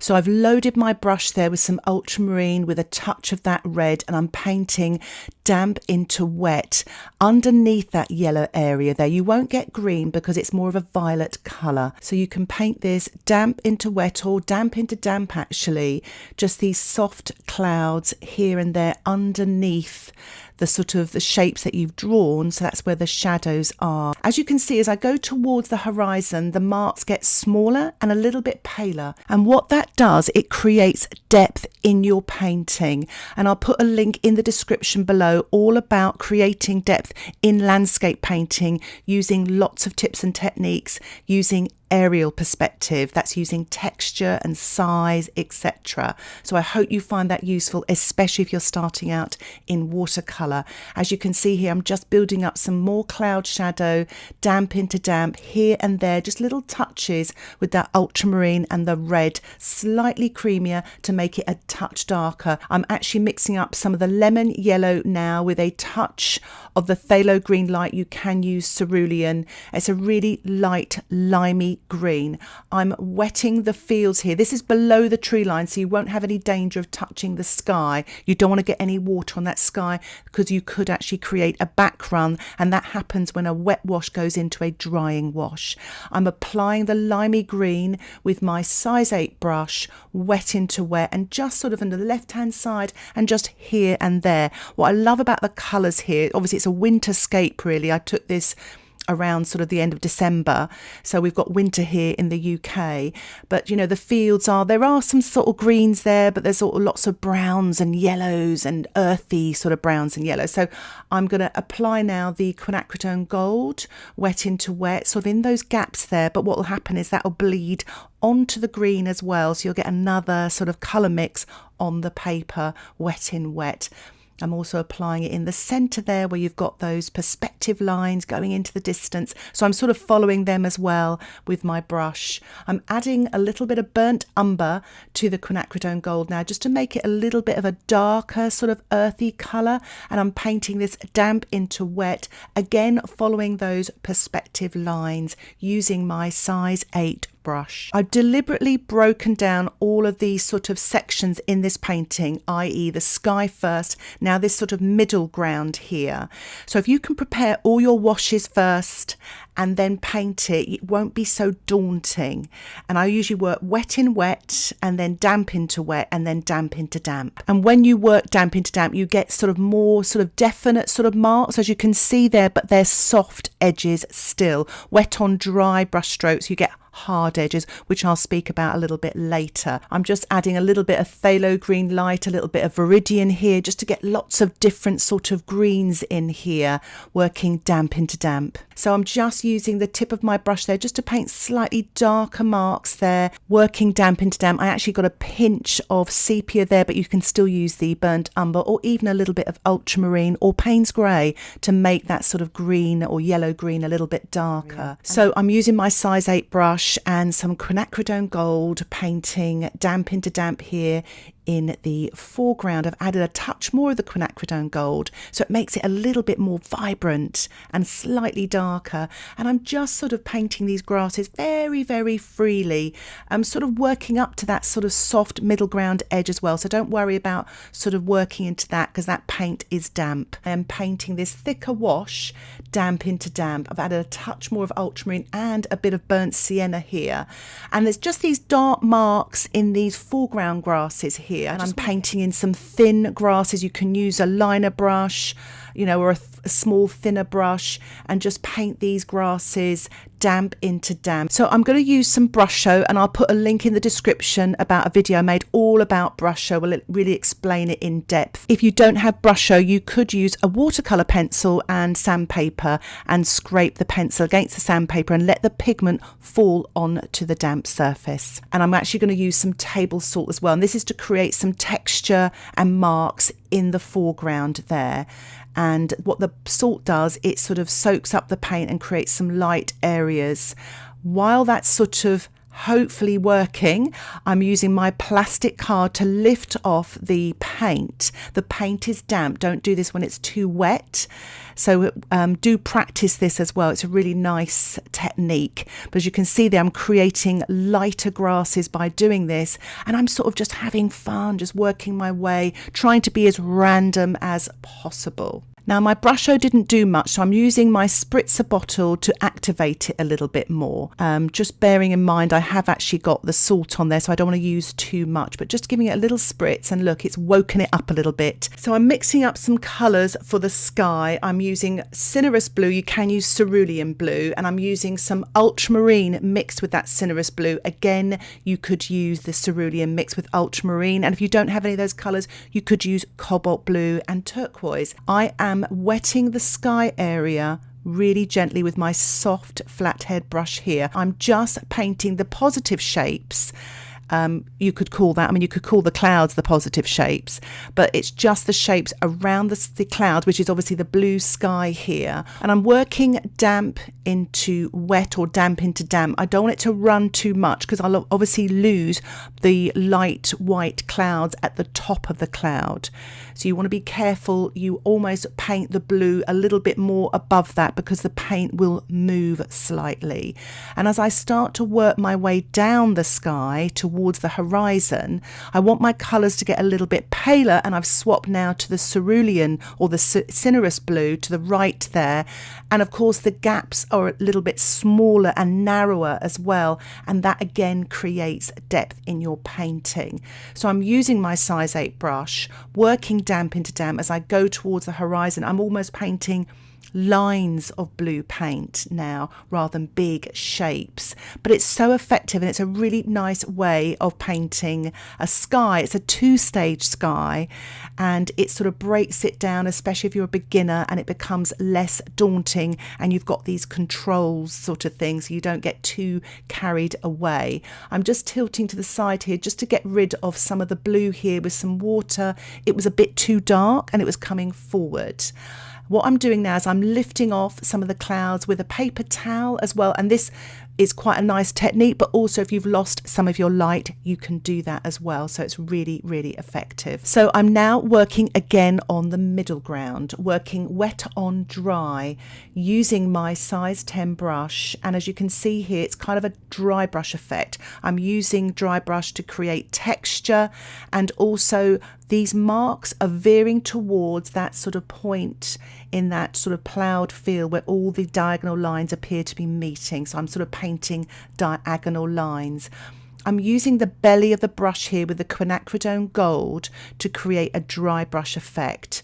So I've loaded my brush there with some ultramarine with a touch of that red, and I'm painting damp into wet underneath that yellow area there. You won't get green because it's more of a violet colour. So you can paint this damp into wet, or damp into damp actually, just these soft clouds here and there underneath the sort of the shapes that you've drawn. So that's where the shadows are. As you can see, as I go towards the horizon, the marks get smaller and a little bit paler. And what that does, it creates depth in your painting. And I'll put a link in the description below all about creating depth in landscape painting using lots of tips and techniques, using aerial perspective, that's using texture and size, etc. So I hope you find that useful, especially if you're starting out in watercolour. As you can see here, I'm just building up some more cloud shadow, damp into damp here and there, just little touches with that ultramarine and the red, slightly creamier to make it a touch darker. I'm actually mixing up some of the lemon yellow now with a touch of the phthalo green light. You can use Cerulean. It's a really light limey green. I'm wetting the fields here. This is below the tree line, so you won't have any danger of touching the sky. You don't want to get any water on that sky because you could actually create a back run, and that happens when a wet wash goes into a drying wash. I'm applying the limey green with my size 8 brush, wet into wet, and just sort of on the left hand side and just here and there. What I love about the colours here, obviously it's a winterscape really. I took this around sort of the end of December, so we've got winter here in the UK, but you know, the fields there are some sort of greens there, but there's sort of lots of browns and yellows and earthy sort of browns and yellows. So I'm going to apply now the quinacridone gold, wet into wet, sort of in those gaps there, but what will happen is that will bleed onto the green as well, so you'll get another sort of colour mix on the paper, wet in wet. I'm also applying it in the centre there where you've got those perspective lines going into the distance. So I'm sort of following them as well with my brush. I'm adding a little bit of burnt umber to the quinacridone gold now, just to make it a little bit of a darker sort of earthy colour. And I'm painting this damp into wet, again following those perspective lines using my size 8 brush. I've deliberately broken down all of these sort of sections in this painting, i.e. the sky first, now this sort of middle ground here. So if you can prepare all your washes first and then paint it, it won't be so daunting. And I usually work wet in wet and then damp into wet and then damp into damp. And when you work damp into damp, you get sort of more sort of definite sort of marks, as you can see there, but they're soft edges still. Wet on dry brush strokes, you get hard edges, which I'll speak about a little bit later. I'm just adding a little bit of phthalo green light, a little bit of viridian here, just to get lots of different sort of greens in here, working damp into damp. So I'm just using the tip of my brush there just to paint slightly darker marks there, working damp into damp. I actually got a pinch of sepia there, but you can still use the burnt umber or even a little bit of ultramarine or Payne's grey to make that sort of green or yellow green a little bit darker. So I'm using my size 8 brush and some quinacridone gold, painting damp into damp here in the foreground. I've added a touch more of the quinacridone gold, so it makes it a little bit more vibrant and slightly darker. And I'm just sort of painting these grasses very, very freely. I'm sort of working up to that sort of soft middle ground edge as well, so don't worry about sort of working into that because that paint is damp. I am painting this thicker wash damp into damp. I've added a touch more of ultramarine and a bit of burnt sienna here, and there's just these dark marks in these foreground grasses here. And I'm painting in some thin grasses. You can use a liner brush, you know, or a small thinner brush, and just paint these grasses damp into damp. So I'm going to use some Brusho, and I'll put a link in the description about a video I made all about Brusho. Will really explain it in depth. If you don't have Brusho, you could use a watercolour pencil and sandpaper and scrape the pencil against the sandpaper and let the pigment fall onto the damp surface. And I'm actually going to use some table salt as well, and this is to create some texture and marks in the foreground there. And what the salt does, it sort of soaks up the paint and creates some light areas. While that's sort of hopefully working. I'm using my plastic card to lift off the paint. The paint is damp. Don't do this when it's too wet. So do practice this as well. It's a really nice technique. But as you can see there, I'm creating lighter grasses by doing this. And I'm sort of just having fun, just working my way, trying to be as random as possible. Now my Brusho didn't do much, so I'm using my Spritzer bottle to activate it a little bit more. Just bearing in mind I have actually got the salt on there, so I don't want to use too much, but just giving it a little spritz, and look, it's woken it up a little bit. So I'm mixing up some colours for the sky. I'm using Cinereous blue, you can use Cerulean blue, and I'm using some Ultramarine mixed with that Cinereous blue. Again, you could use the Cerulean mixed with Ultramarine, and if you don't have any of those colours, you could use Cobalt blue and turquoise. I am wetting the sky area really gently with my soft flathead brush here. I'm just painting the positive shapes. You could call that, you could call the clouds the positive shapes, but it's just the shapes around the clouds, which is obviously the blue sky here. And I'm working damp into wet or damp into damp. I don't want it to run too much because I'll obviously lose the light white clouds at the top of the cloud. So you want to be careful. You almost paint the blue a little bit more above that because the paint will move slightly. And as I start to work my way down the sky towards the horizon, I want my colours to get a little bit paler, and I've swapped now to the Cerulean or the Cinereous blue to the right there. And of course the gaps are a little bit smaller and narrower as well, and that again creates depth in your painting. So I'm using my size 8 brush, working damp into damp as I go towards the horizon. I'm almost painting lines of blue paint now rather than big shapes, but it's so effective, and it's a really nice way of painting a sky. It's a 2-stage sky, and it sort of breaks it down, especially if you're a beginner, and it becomes less daunting, and you've got these controls sort of things, so you don't get too carried away. I'm just tilting to the side here just to get rid of some of the blue here with some water. It was a bit too dark and it was coming forward. What I'm doing now is I'm lifting off some of the clouds with a paper towel as well, and this is quite a nice technique, but also if you've lost some of your light, you can do that as well. So it's really, really effective. So I'm now working again on the middle ground, working wet on dry using my size 10 brush. And as you can see here, it's kind of a dry brush effect. I'm using dry brush to create texture, and also these marks are veering towards that sort of point in that sort of ploughed field where all the diagonal lines appear to be meeting. So I'm sort of painting diagonal lines. I'm using the belly of the brush here with the quinacridone gold to create a dry brush effect.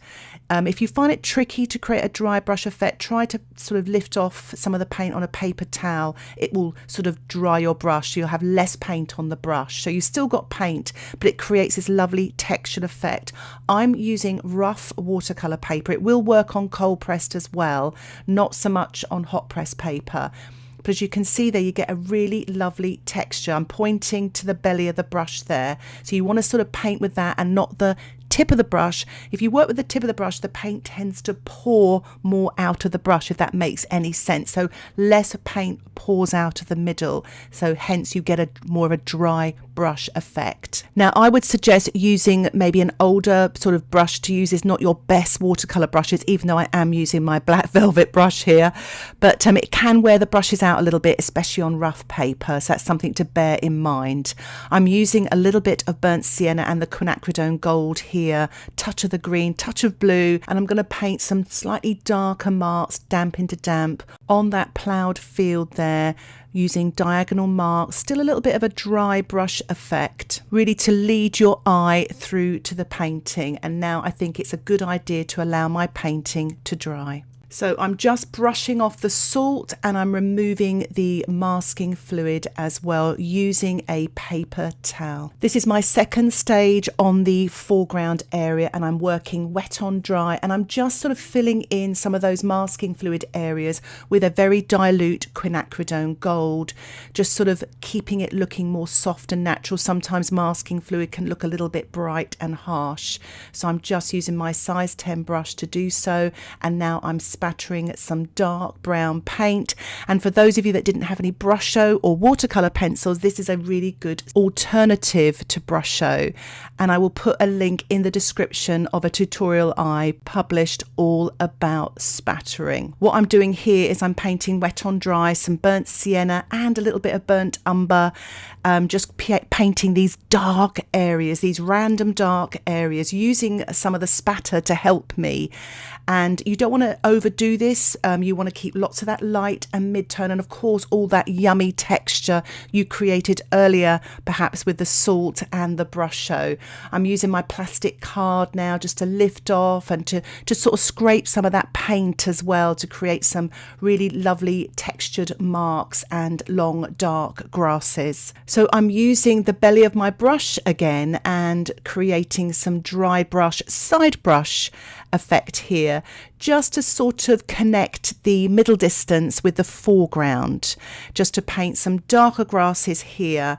If you find it tricky to create a dry brush effect, try to sort of lift off some of the paint on a paper towel. It will sort of dry your brush, so you'll have less paint on the brush. So you've still got paint, but it creates this lovely textured effect. I'm using rough watercolour paper. It will work on cold pressed as well, not so much on hot press paper. But as you can see there, you get a really lovely texture. I'm pointing to the belly of the brush there. So you want to sort of paint with that and not the tip of the brush. If you work with the tip of the brush, the paint tends to pour more out of the brush, if that makes any sense. So less paint pours out of the middle, so hence you get a more of a dry brush effect. Now I would suggest using maybe an older sort of brush to use. Is not your best watercolor brushes, even though I am using my black velvet brush here, but it can wear the brushes out a little bit, especially on rough paper, so that's something to bear in mind. I'm using a little bit of burnt sienna and the quinacridone gold here, touch of the green, touch of blue, and I'm going to paint some slightly darker marks, damp into damp, on that ploughed field there, using diagonal marks, still a little bit of a dry brush effect, really to lead your eye through to the painting. And now I think it's a good idea to allow my painting to dry. So I'm just brushing off the salt, and I'm removing the masking fluid as well using a paper towel. This is my second stage on the foreground area, and I'm working wet on dry, and I'm just sort of filling in some of those masking fluid areas with a very dilute quinacridone gold, just sort of keeping it looking more soft and natural. Sometimes masking fluid can look a little bit bright and harsh, so I'm just using my size 10 brush to do so. And now I'm spattering some dark brown paint. And for those of you that didn't have any Brusho or watercolour pencils, this is a really good alternative to Brusho. And I will put a link in the description of a tutorial I published all about spattering. What I'm doing here is I'm painting wet on dry, some burnt sienna and a little bit of burnt umber, just painting these dark areas, these random dark areas, using some of the spatter to help me. And you don't want to overdo this. You want to keep lots of that light and mid-tone, and of course all that yummy texture you created earlier, perhaps with the salt and the Brusho. I'm using my plastic card now just to lift off and to sort of scrape some of that paint as well, to create some really lovely textured marks and long dark grasses. So I'm using the belly of my brush again and creating some dry brush, side brush effect here, just to sort of connect the middle distance with the foreground, just to paint some darker grasses here.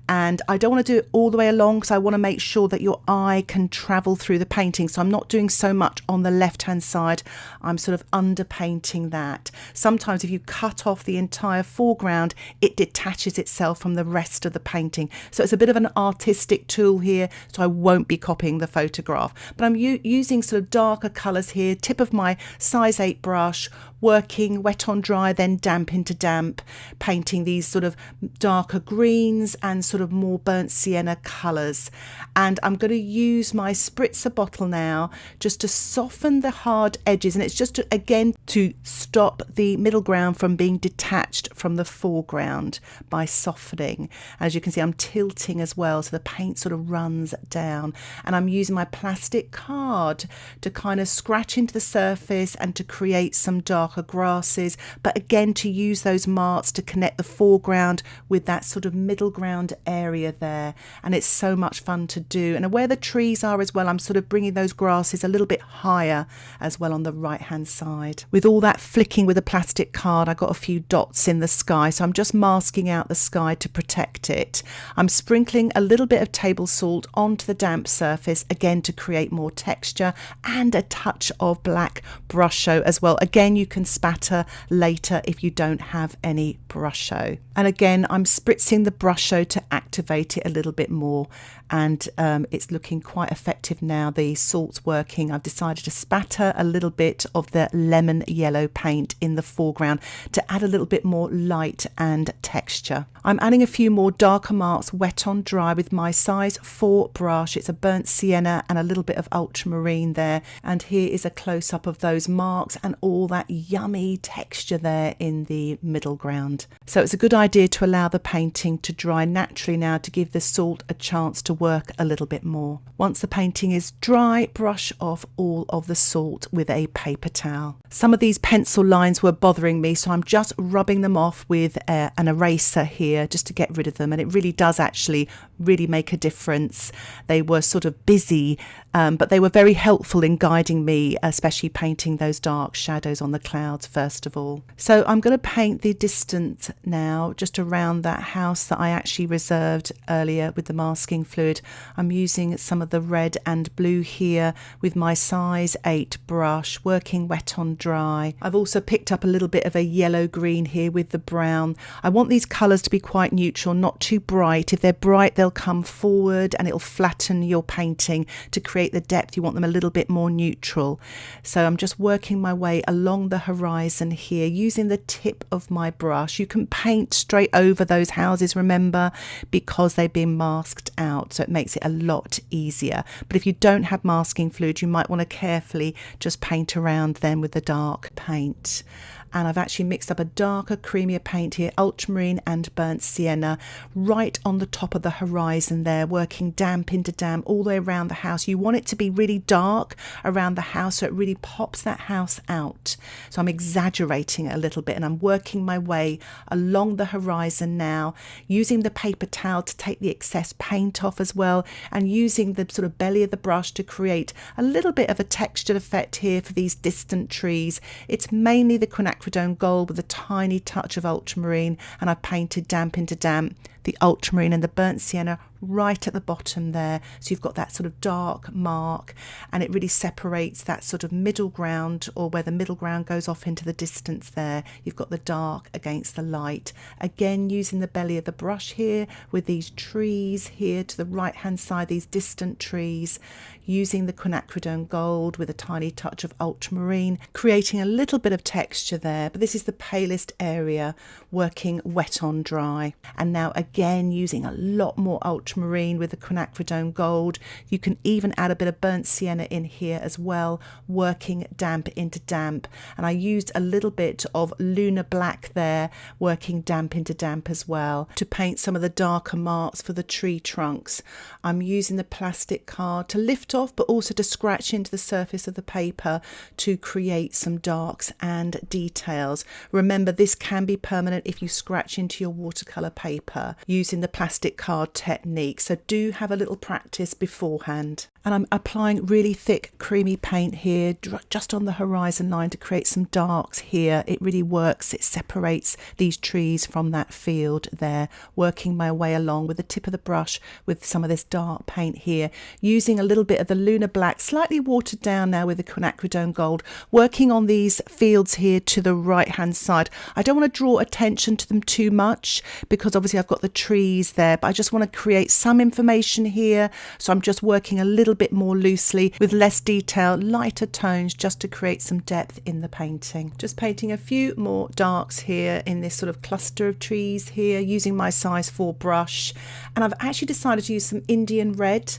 And I don't want to do it all the way along because I want to make sure that your eye can travel through the painting. So I'm not doing so much on the left hand side. I'm sort of underpainting that. Sometimes if you cut off the entire foreground, it detaches itself from the rest of the painting. So it's a bit of an artistic tool here. So I won't be copying the photograph, but I'm using sort of darker colours here, tip of my size 8 brush, working wet on dry, then damp into damp, painting these sort of darker greens and sort of more burnt sienna colours. And I'm going to use my spritzer bottle now just to soften the hard edges, and it's just to, again, to stop the middle ground from being detached from the foreground by softening. As you can see, I'm tilting as well, so the paint sort of runs down, and I'm using my plastic card to kind of scratch into the surface and to create some darker grasses, but again to use those marks to connect the foreground with that sort of middle ground area there. And it's so much fun to do. And where the trees are as well, I'm sort of bringing those grasses a little bit higher as well on the right hand side. With all that flicking with a plastic card, I got a few dots in the sky, so I'm just masking out the sky to protect it. I'm sprinkling a little bit of table salt onto the damp surface, again to create more texture, and a touch of black Brusho as well. Again, you can spatter later if you don't have any Brusho. And again, I'm spritzing the Brusho to activate it a little bit more, and it's looking quite effective now. The salt's working. I've decided to spatter a little bit of the lemon yellow paint in the foreground to add a little bit more light and texture. I'm adding a few more darker marks wet on dry with my size 4 brush. It's a burnt sienna and a little bit of ultramarine there, and here is a close-up of those marks and all that yummy texture there in the middle ground. So it's a good idea to allow the painting to dry naturally now, to give the salt a chance to work a little bit more. Once the painting is dry, brush off all of the salt with a paper towel. Some of these pencil lines were bothering me, so I'm just rubbing them off with an eraser here just to get rid of them, and it really does actually really make a difference. They were sort of busy, but they were very helpful in guiding me, especially painting those dark shadows on the clouds first of all. So I'm going to paint the distance now just around that house that I actually reserved earlier with the masking fluid. I'm using some of the red and blue here with my size 8 brush, working wet on dry. I've also picked up a little bit of a yellow green here with the brown. I want these colours to be quite neutral, not too bright. If they're bright, they'll come forward and it'll flatten your painting. To create the depth, you want them a little bit more neutral. So I'm just working my way along the horizon here using the tip of my brush. You can paint straight over those houses, remember, because they've been masked out, so it makes it a lot easier. But if you don't have masking fluid, you might want to carefully just paint around them with the dark paint. And I've actually mixed up a darker, creamier paint here, ultramarine and burnt sienna, right on the top of the horizon there, working damp into damp all the way around the house. You want it to be really dark around the house so it really pops that house out. So I'm exaggerating it a little bit, and I'm working my way along the horizon now, using the paper towel to take the excess paint off as well, and using the sort of belly of the brush to create a little bit of a textured effect here for these distant trees. It's mainly the Quin Gold with a tiny touch of ultramarine, and I've painted damp into damp the ultramarine and the burnt sienna right at the bottom there, so you've got that sort of dark mark, and it really separates that sort of middle ground, or where the middle ground goes off into the distance there. You've got the dark against the light. Again, using the belly of the brush here with these trees here to the right hand side, these distant trees, using the quinacridone gold with a tiny touch of ultramarine, creating a little bit of texture there. But this is the palest area, working wet on dry. And now again, using a lot more ultramarine with the quinacridone gold. You can even add a bit of burnt sienna in here as well, working damp into damp. And I used a little bit of lunar black there, working damp into damp as well, to paint some of the darker marks for the tree trunks. I'm using the plastic card to lift off, but also to scratch into the surface of the paper to create some darks and details. Remember, this can be permanent if you scratch into your watercolour paper using the plastic card technique, so do have a little practice beforehand. And I'm applying really thick creamy paint here just on the horizon line to create some darks here. It really works, it separates these trees from that field there, working my way along with the tip of the brush with some of this dark paint here, using a little bit of the lunar black, slightly watered down now with the quinacridone gold, working on these fields here to the right hand side. I don't want to draw attention to them too much because obviously I've got the trees there, but I just want to create some information here, so I'm just working a little bit more loosely with less detail, lighter tones, just to create some depth in the painting. Just painting a few more darks here in this sort of cluster of trees here, using my size 4 brush. And I've actually decided to use some Indian red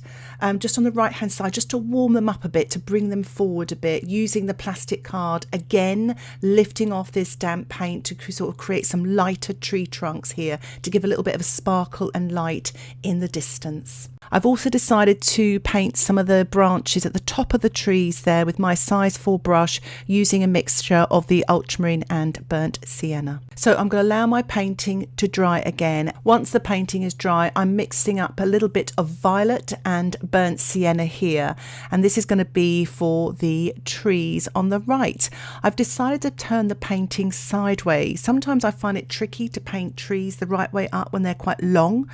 just on the right hand side, just to warm them up a bit, to bring them forward a bit, using the plastic card again, lifting off this damp paint to sort of create some lighter tree trunks here, to give a little bit of a sparkle and light in the distance. I've also decided to paint some of the branches at the top of the trees there with my size 4 brush, using a mixture of the ultramarine and burnt sienna. So I'm going to allow my painting to dry again. Once the painting is dry, I'm mixing up a little bit of violet and burnt sienna here, and this is going to be for the trees on the right. I've decided to turn the painting sideways. Sometimes I find it tricky to paint trees the right way up when they're quite long,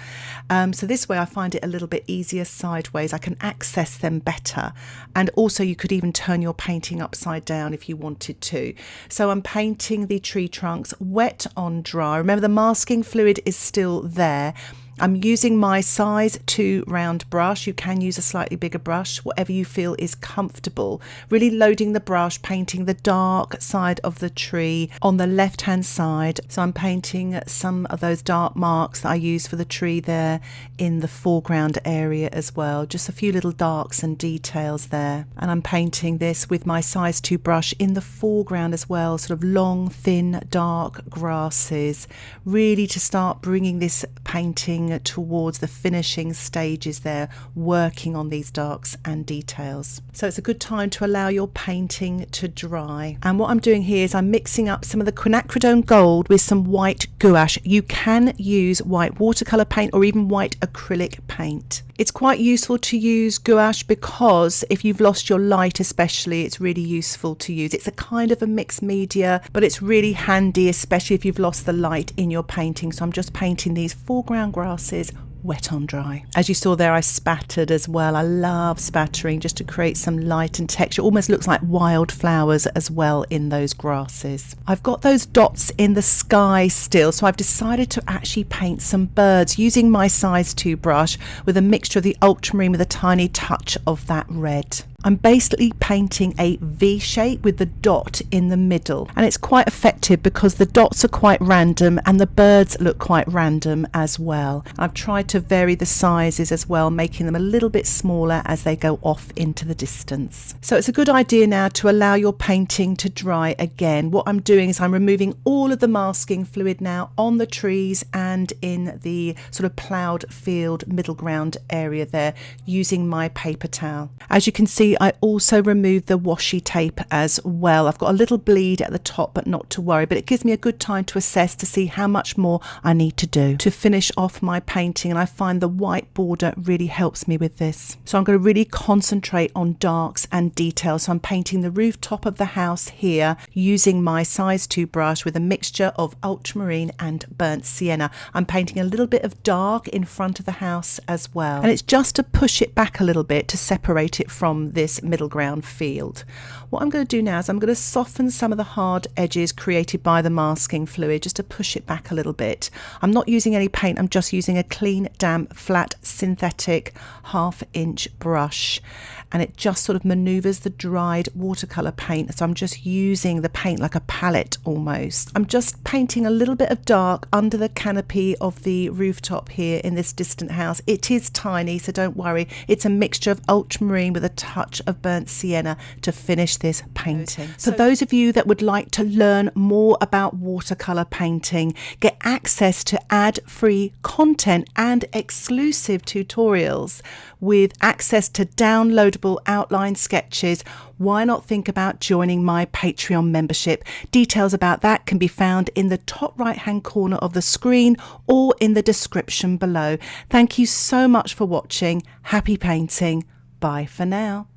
so this way I find it a little bit easier sideways. I can access them better, and also you could even turn your painting upside down if you wanted to. So I'm painting the tree trunks wet on dry. Remember, the masking fluid is still there. I'm using my size 2 round brush. You can use a slightly bigger brush, whatever you feel is comfortable. Really loading the brush, painting the dark side of the tree on the left hand side. So I'm painting some of those dark marks that I use for the tree there in the foreground area as well. Just a few little darks and details there. And I'm painting this with my size 2 brush in the foreground as well, sort of long, thin, dark grasses, really to start bringing this painting towards the finishing stages there, working on these darks and details. So it's a good time to allow your painting to dry. And what I'm doing here is I'm mixing up some of the quinacridone gold with some white gouache. You can use white watercolour paint or even white acrylic paint. It's quite useful to use gouache because if you've lost your light especially, it's really useful to use. It's a kind of a mixed media, but it's really handy, especially if you've lost the light in your painting. So I'm just painting these foreground grasses wet on dry. As you saw there, I spattered as well. I love spattering just to create some light and texture. Almost looks like wildflowers as well in those grasses. I've got those dots in the sky still, so I've decided to actually paint some birds using my size 2 brush with a mixture of the ultramarine with a tiny touch of that red. I'm basically painting a V shape with the dot in the middle, and it's quite effective because the dots are quite random and the birds look quite random as well. I've tried to vary the sizes as well, making them a little bit smaller as they go off into the distance. So it's a good idea now to allow your painting to dry again. What I'm doing is I'm removing all of the masking fluid now on the trees and in the sort of ploughed field middle ground area there, using my paper towel. As you can see, see, I also removed the washi tape as well. I've got a little bleed at the top, but not to worry, but it gives me a good time to assess to see how much more I need to do to finish off my painting, and I find the white border really helps me with this. So I'm going to really concentrate on darks and details. So I'm painting the rooftop of the house here using my size 2 brush with a mixture of ultramarine and burnt sienna. I'm painting a little bit of dark in front of the house as well, and it's just to push it back a little bit to separate it from this middle ground field. What I'm going to do now is I'm going to soften some of the hard edges created by the masking fluid just to push it back a little bit. I'm not using any paint, I'm just using a clean, damp, flat, synthetic 1/2 inch brush, and it just sort of maneuvers the dried watercolour paint. So I'm just using the paint like a palette almost. I'm just painting a little bit of dark under the canopy of the rooftop here in this distant house. It is tiny, so don't worry. It's a mixture of ultramarine with a touch of burnt sienna to finish this painting. For those of you that would like to learn more about watercolour painting, get access to ad-free content and exclusive tutorials with access to downloadable outline sketches, why not think about joining my Patreon membership? Details about that can be found in the top right hand corner of the screen or in the description below. Thank you so much for watching. Happy painting. Bye for now.